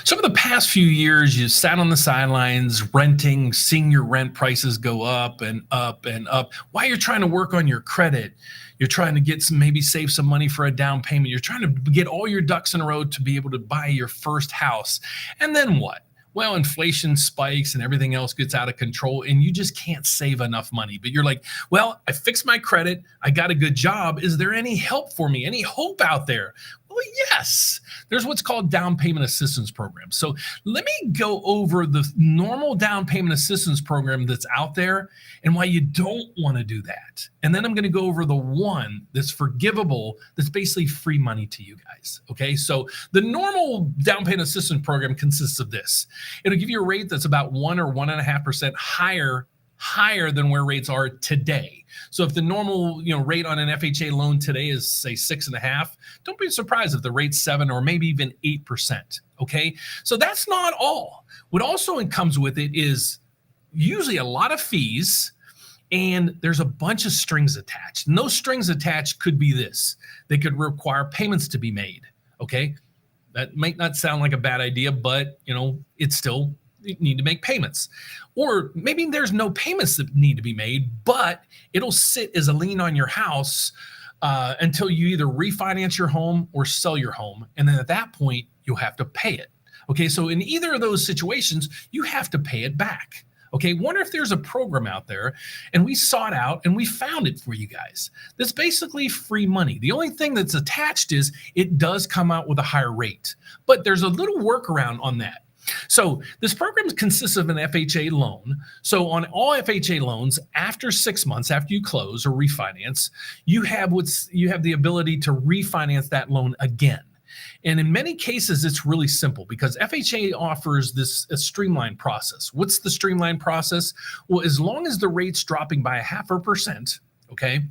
So over the past few years, you sat on the sidelines renting, seeing your rent prices go up and up and up while you're trying to work on your credit. You're trying to get some, maybe save some money for a down payment. You're trying to get all your ducks in a row to be able to buy your first house. And then what? Well, inflation spikes and everything else gets out of control and you just can't save enough money. But you're like, well, I fixed my credit. I got a good job. Is there any help for me? Any hope out there? Well, yes. There's what's called down payment assistance program. So let me go over the normal down payment assistance program that's out there and why you don't want to do that. And then I'm going to go over the one that's forgivable, that's basically free money to you guys. Okay. So the normal down payment assistance program consists of this. It'll give you a rate that's about 1 or 1.5% higher than where rates are today. So if the normal, rate on an FHA loan today is say 6.5, don't be surprised if the rate's 7 or maybe even 8%. Okay. So that's not all. What also comes with it is usually a lot of fees and there's a bunch of strings attached. And those strings attached could be this. They could require payments to be made. Okay. That might not sound like a bad idea, but it's still, you need to make payments. Or maybe there's no payments that need to be made, but it'll sit as a lien on your house until you either refinance your home or sell your home. And then at that point, you'll have to pay it. Okay, so in either of those situations, you have to pay it back. Okay, wonder if there's a program out there, and we sought out and we found it for you guys. That's basically free money. The only thing that's attached is it does come out with a higher rate, but there's a little workaround on that. So this program consists of an FHA loan. So on all FHA loans, after 6 months, after you close or refinance, you have the ability to refinance that loan again. And in many cases, it's really simple because FHA offers a streamlined process. What's the streamlined process? Well, as long as the rate's dropping by 0.5%, okay,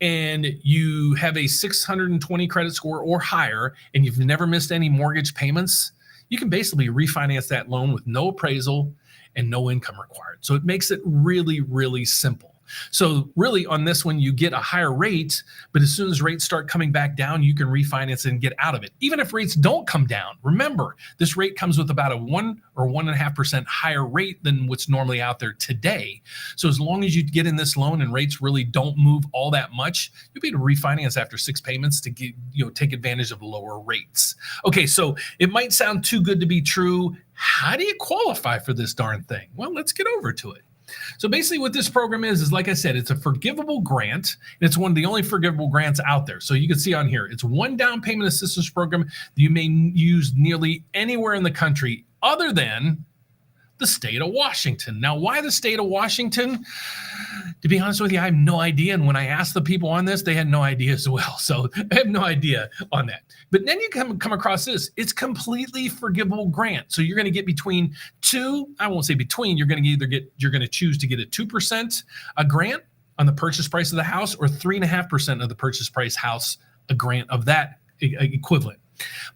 and you have a 620 credit score or higher, and you've never missed any mortgage payments, you can basically refinance that loan with no appraisal and no income required. So it makes it really, really simple. So really on this one, you get a higher rate, but as soon as rates start coming back down, you can refinance and get out of it. Even if rates don't come down, remember, this rate comes with about a 1 or 1.5% higher rate than what's normally out there today. So as long as you get in this loan and rates really don't move all that much, you'll be able to refinance after 6 payments to get, take advantage of lower rates. Okay, so it might sound too good to be true. How do you qualify for this darn thing? Well, let's get over to it. So basically what this program is like I said, it's a forgivable grant, and it's one of the only forgivable grants out there. So you can see on here, it's one down payment assistance program that you may use nearly anywhere in the country other than the state of Washington. Now, why the state of Washington? To be honest with you, I have no idea. And when I asked the people on this, they had no idea as well. So I have no idea on that. But then you come across this. It's completely forgivable grant. So you're going to get between I won't say between, you're going to choose to get a 2% a grant on the purchase price of the house or 3.5% of the purchase price house, a grant of that equivalent.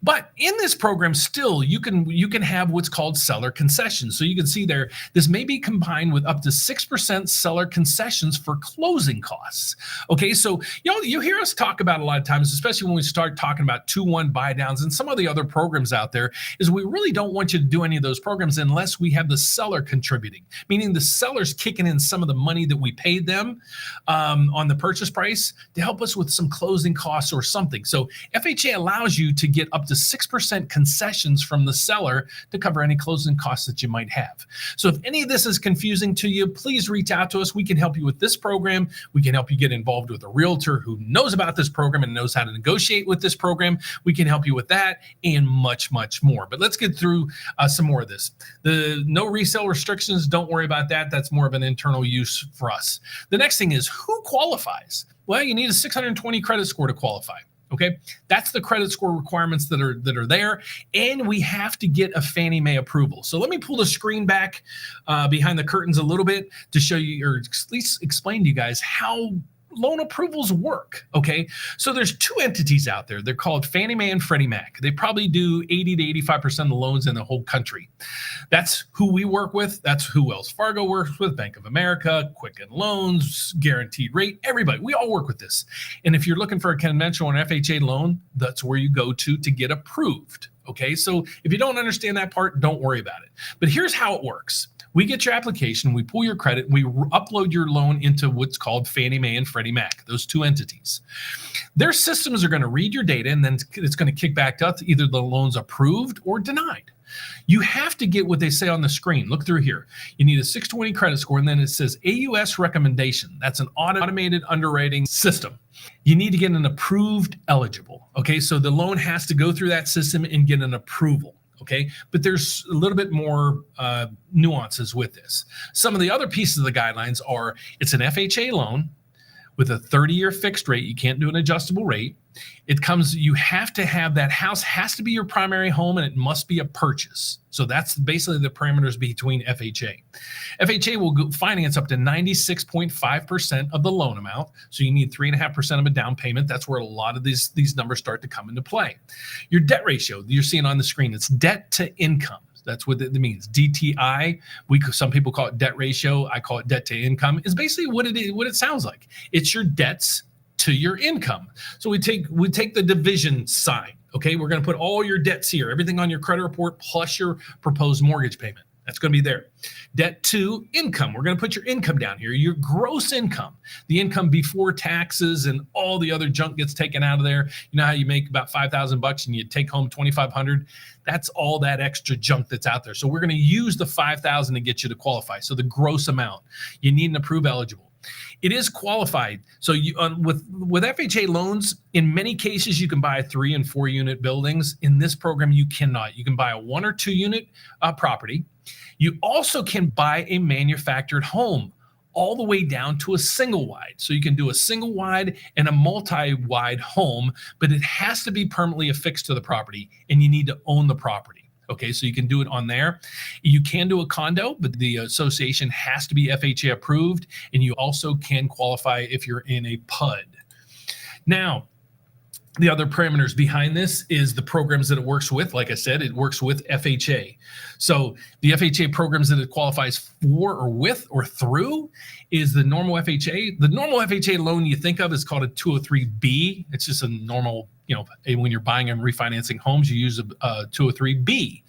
But in this program, still, you can have what's called seller concessions. So you can see there, this may be combined with up to 6% seller concessions for closing costs. Okay, so you hear us talk about a lot of times, especially when we start talking about 2-1 buy downs and some of the other programs out there, is we really don't want you to do any of those programs unless we have the seller contributing, meaning the seller's kicking in some of the money that we paid them on the purchase price to help us with some closing costs or something. So FHA allows you to get up to 6% concessions from the seller to cover any closing costs that you might have. So if any of this is confusing to you, please reach out to us. We can help you with this program. We can help you get involved with a realtor who knows about this program and knows how to negotiate with this program. We can help you with that and much, much more. But let's get through some more of this. The no resale restrictions, don't worry about that. That's more of an internal use for us. The next thing is who qualifies? Well, you need a 620 credit score to qualify. Okay, that's the credit score requirements that are there, and we have to get a Fannie Mae approval. So let me pull the screen back behind the curtains a little bit to show you, or at least explain to you guys how loan approvals work. Okay, so there's 2 entities out there. They're called Fannie Mae and Freddie Mac. They probably do 80 to 85% of the loans in the whole country. That's who we work with. That's who Wells Fargo works with, Bank of America, Quicken Loans, Guaranteed Rate, everybody. We all work with this. And if you're looking for a conventional and FHA loan, that's where you go to get approved. Okay, so if you don't understand that part, don't worry about it. But here's how it works. We get your application, we pull your credit, we upload your loan into what's called Fannie Mae and Freddie Mac, those two entities. Their systems are going to read your data, and then it's going to kick back to us, either the loan's approved or denied. You have to get what they say on the screen. Look through here. You need a 620 credit score, and then it says AUS recommendation. That's an automated underwriting system. You need to get an approved eligible. Okay, so the loan has to go through that system and get an approval. Okay, but there's a little bit more nuances with this. Some of the other pieces of the guidelines are it's an FHA loan with a 30-year fixed rate. You can't do an adjustable rate. You have to have that house has to be your primary home, and it must be a purchase. So that's basically the parameters between FHA. FHA will finance up to 96.5% of the loan amount. So you need 3.5% of a down payment. That's where a lot of these numbers start to come into play. Your debt ratio you're seeing on the screen, it's debt to income. That's what it means. DTI, some people call it debt ratio. I call it debt to income. Is basically what it sounds like. It's your debts to your income. So we take the division sign. Okay, we're going to put all your debts here, everything on your credit report plus your proposed mortgage payment. That's going to be there. Debt to income. We're going to put your income down here, your gross income, the income before taxes and all the other junk gets taken out of there. You know how you make about $5,000 and you take home $2,500? That's all that extra junk that's out there. So we're going to use the $5,000 to get you to qualify. So the gross amount, you need an approved eligible. It is qualified. So you with FHA loans, in many cases, you can buy 3 and 4 unit buildings. In this program, you cannot. You can buy a 1 or 2 unit property. You also can buy a manufactured home all the way down to a single wide. So you can do a single wide and a multi-wide home, but it has to be permanently affixed to the property, and you need to own the property. Okay, so you can do it on there. You can do a condo, but the association has to be FHA approved, and you also can qualify if you're in a PUD. Now, the other parameters behind this is the programs that it works with. Like I said, it works with FHA. So the FHA programs that it qualifies for or with or through is the normal FHA. The normal FHA loan you think of is called a 203B. It's just a normal, when you're buying and refinancing homes, you use a 203B.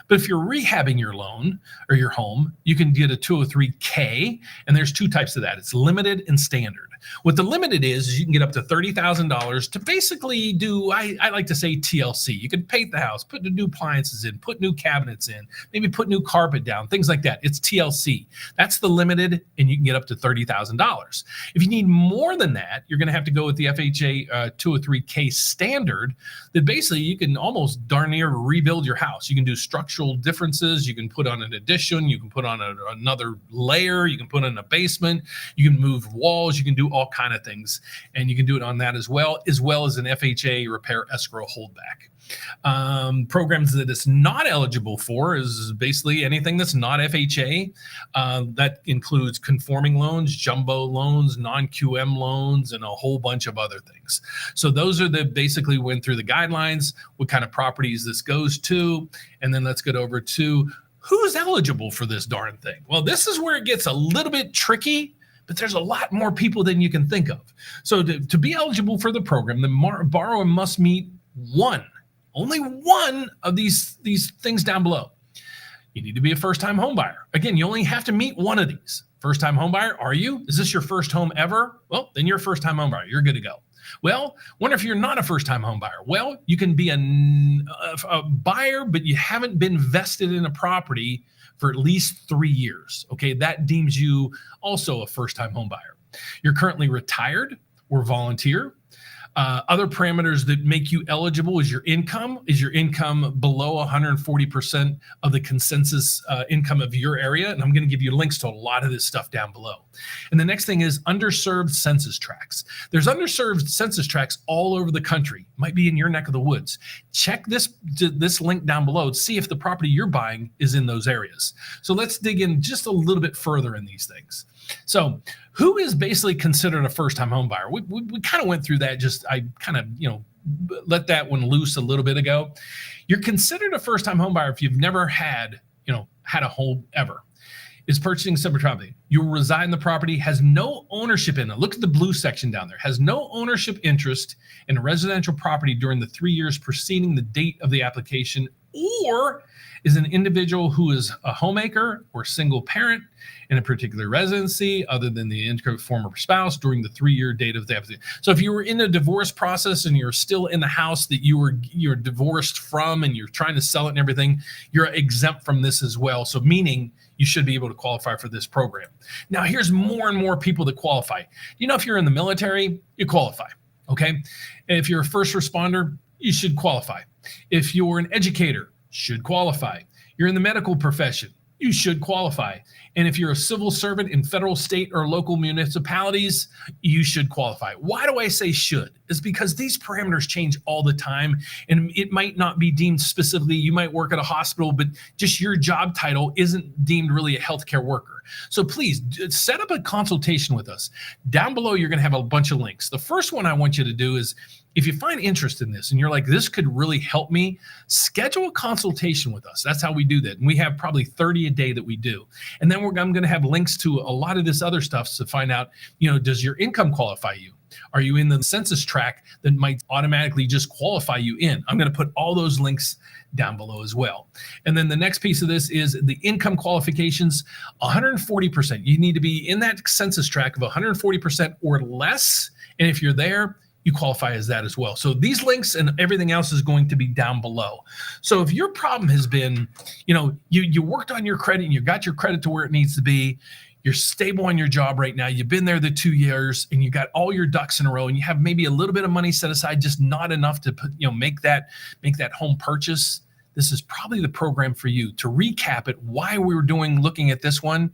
But if you're rehabbing your loan or your home, you can get a 203K, and there's 2 types of that. It's limited and standard. What the limited is you can get up to $30,000 to basically do, I like to say TLC. You can paint the house, put the new appliances in, put new cabinets in, maybe put new carpet down, things like that. It's TLC. That's the limited, and you can get up to $30,000. If you need more than that, you're going to have to go with the FHA 203K standard that basically you can almost darn near rebuild your house. You can do structural differences. You can put on an addition. You can put on another layer. You can put in a basement. You can move walls. You can do all kind of things, and you can do it on that as well as an FHA repair escrow holdback. Programs that it's not eligible for is basically anything that's not FHA. That includes conforming loans, jumbo loans, non-QM loans, and a whole bunch of other things. So those are basically went through the guidelines, what kind of properties this goes to, and then let's get over to who's eligible for this darn thing. Well, this is where it gets a little bit tricky, but there's a lot more people than you can think of. So to be eligible for the program, the borrower must meet only one of these things down below. You need to be a first-time homebuyer. Again, you only have to meet one of these. First-time homebuyer, are you? Is this your first home ever? Well, then you're a first-time homebuyer. You're good to go. Well, wonder if you're not a first-time homebuyer. Well, you can be a buyer, but you haven't been vested in a property for at least 3 years. Okay, that deems you also a first-time homebuyer. You're currently retired or volunteer. Other parameters that make you eligible is your income. Is your income below 140% of the consensus income of your area? And I'm going to give you links to a lot of this stuff down below. And the next thing is underserved census tracts. There's underserved census tracts all over the country. Might be in your neck of the woods. Check this link down below to see if the property you're buying is in those areas. So let's dig in just a little bit further in these things. So who is basically considered a first-time home buyer? We kind of went through that. I kind of, let that one loose a little bit ago. You're considered a first-time home buyer if you've never had a home ever. is purchasing separate property. You will reside in the property, has no ownership in it. Look at the blue section down there. Has no ownership interest in a residential property during the 3 years preceding the date of the application, or is an individual who is a homemaker or single parent in a particular residency other than the former spouse during the 3-year date of the application. So if you were in a divorce process and you're still in the house that you're divorced from and you're trying to sell it and everything, you're exempt from this as well. So meaning you should be able to qualify for this program. Now, here's more and more people that qualify. You know, if you're in the military, you qualify, okay? And if you're a first responder, you should qualify. If you're an educator, should qualify. You're in the medical profession, you should qualify. And if you're a civil servant in federal, state, or local municipalities, you should qualify. Why do I say should? It's because these parameters change all the time, and it might not be deemed specifically. You might work at a hospital, but just your job title isn't deemed really a healthcare worker. So please set up a consultation with us. Down below, you're going to have a bunch of links. The first one I want you to do is, if you find interest in this and you're like, this could really help me, schedule a consultation with us. That's how we do that. And we have probably 30 a day that we do. And then I'm going to have links to a lot of this other stuff to find out, does your income qualify you? Are you in the census tract that might automatically just qualify you in? I'm going to put all those links down below as well. And then the next piece of this is the income qualifications, 140%. You need to be in that census tract of 140% or less. And if you're there, you qualify as that as well. So these links and everything else is going to be down below. So if your problem has been, you worked on your credit and you got your credit to where it needs to be, you're stable on your job right now, you've been there the 2 years and you got all your ducks in a row and you have maybe a little bit of money set aside, just not enough to put, make that home purchase, this is probably the program for you. To recap it, why we were looking at this one,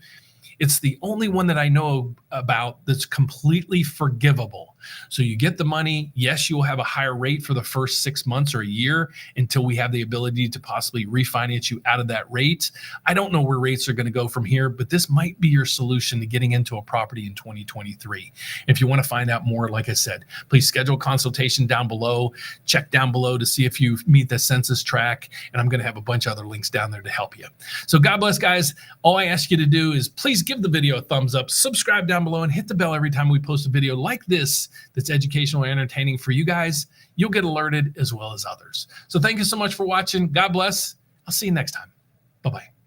it's the only one that I know about that's completely forgivable. So you get the money. Yes, you will have a higher rate for the first 6 months or a year until we have the ability to possibly refinance you out of that rate. I don't know where rates are going to go from here, but this might be your solution to getting into a property in 2023. If you want to find out more, like I said, please schedule a consultation down below. Check down below to see if you meet the census tract, and I'm going to have a bunch of other links down there to help you. So God bless, guys. All I ask you to do is please give the video a thumbs up, subscribe down below, and hit the bell every time we post a video like this that's educational and entertaining for you guys. You'll get alerted as well as others. So thank you so much for watching. God bless. I'll see you next time. Bye-bye.